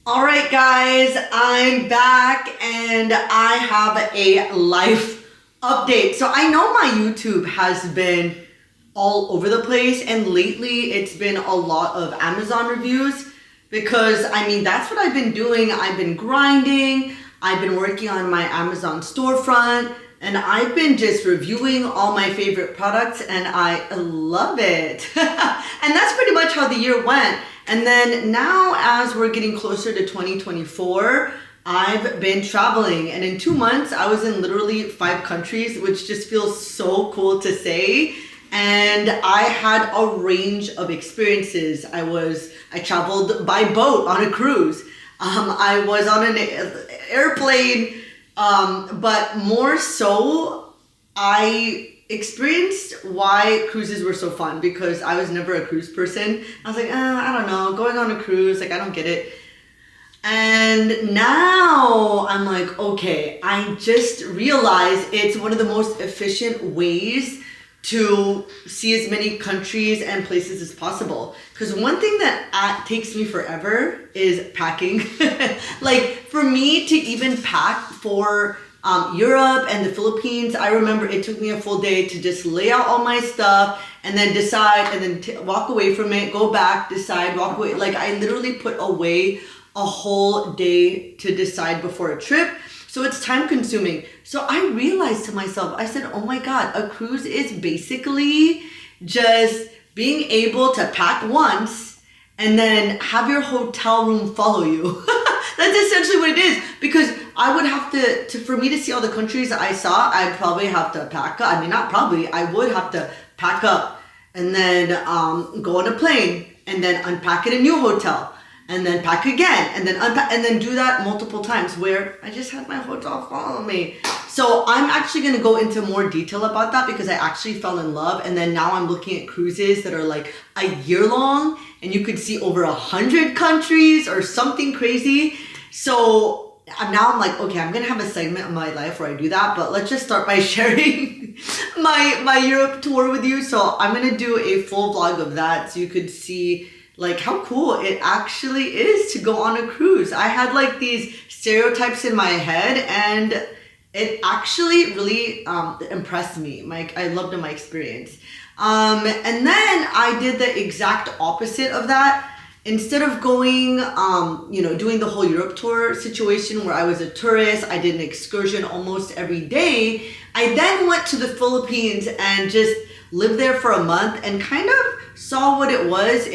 All right, guys, I'm back and I have a life update. So I know my YouTube has been all over the place, and lately it's been a lot of Amazon reviews because that's what I've been doing. I've been grinding, I've been working on my Amazon storefront, and I've been just reviewing all my favorite products and I love it. And that's pretty much how the year went. And then now as we're getting closer to 2024, I've been traveling, and in 2 months I was in literally 5 countries, which just feels so cool to say. And I had a range of experiences. I traveled by boat on a cruise. I was on an airplane, but more so I experienced why cruises were so fun, because I was never a cruise person. I was like, I don't know, going on a cruise, like I don't get it. And now I'm like, okay, I just realized it's one of the most efficient ways to see as many countries and places as possible. Because one thing that takes me forever is packing. Like for me to even pack for Europe and the Philippines, I remember it took me a full day to just lay out all my stuff and then decide, and then walk away from it, go back, decide, walk away. Like I literally put away a whole day to decide before a trip. So it's time consuming. So I realized to myself, I said, oh my God, a cruise is basically just being able to pack once and then have your hotel room follow you. That's essentially what it is. Because I would have to for me to see all the countries I saw, I'd probably have to pack up. I would have to pack up and then go on a plane and then unpack at a new hotel and then pack again and then unpack and then do that multiple times, where I just had my hotel follow me. So I'm actually going to go into more detail about that, because I actually fell in love. And then now I'm looking at cruises that are like a year long and you could see over 100 countries or something crazy. So now I'm like, okay, I'm going to have a segment of my life where I do that, but let's just start by sharing my Europe tour with you. So I'm going to do a full vlog of that so you could see like how cool it actually is to go on a cruise. I had like these stereotypes in my head, and it actually really impressed me. I loved my experience. And then I did the exact opposite of that. Instead of going, doing the whole Europe tour situation where I was a tourist, I did an excursion almost every day. I then went to the Philippines and just lived there for a month and kind of saw what it was,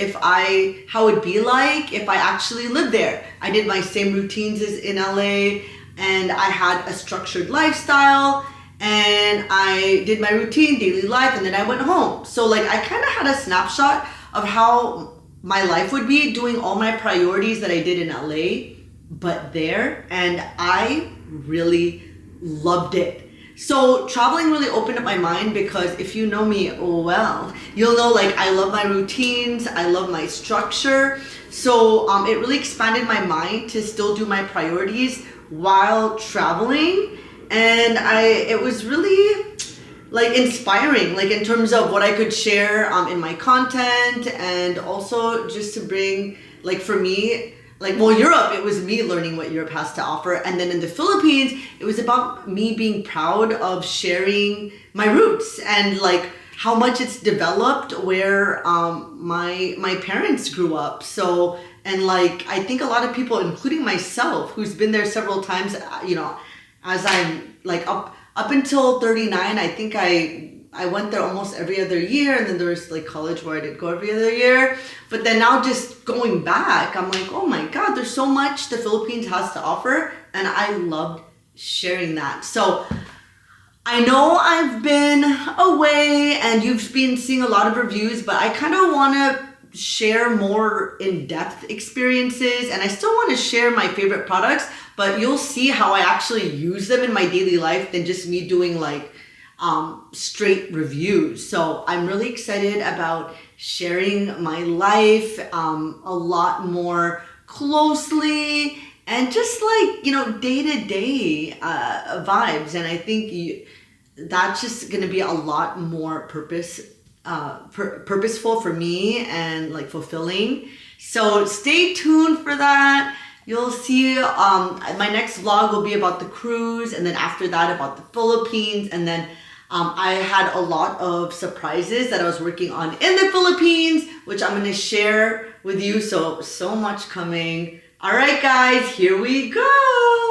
how it'd be like if I actually lived there. I did my same routines as in LA, and I had a structured lifestyle, and I did my routine, daily life, and then I went home. So like I kind of had a snapshot of how my life would be doing all my priorities that I did in LA, but there, and I really loved it. So traveling really opened up my mind, because if you know me well, you'll know like I love my routines, I love my structure. So it really expanded my mind to still do my priorities while traveling. And it was really like inspiring, like in terms of what I could share in my content, and also just to bring, like for me, Europe, it was me learning what Europe has to offer. And then in the Philippines, it was about me being proud of sharing my roots and like how much it's developed where my parents grew up. So, and like, I think a lot of people, including myself, who's been there several times, as I'm like up until 39, I think I went there almost every other year, and then there was like college where I did go every other year. But then now just going back, I'm like, oh my God, there's so much the Philippines has to offer, and I loved sharing that. So I know I've been away and you've been seeing a lot of reviews, but I kind of want to share more in-depth experiences, and I still want to share my favorite products, but you'll see how I actually use them in my daily life than just me doing like straight reviews. So I'm really excited about sharing my life a lot more closely, and just like, day-to-day vibes. And I think that's just going to be a lot more purposeful for me and like fulfilling. So stay tuned for that. you'll see my next vlog will be about the cruise, and then after that about the Philippines, and then I had a lot of surprises that I was working on in the Philippines, which I'm gonna share with you. So much coming. All right, guys, here we go.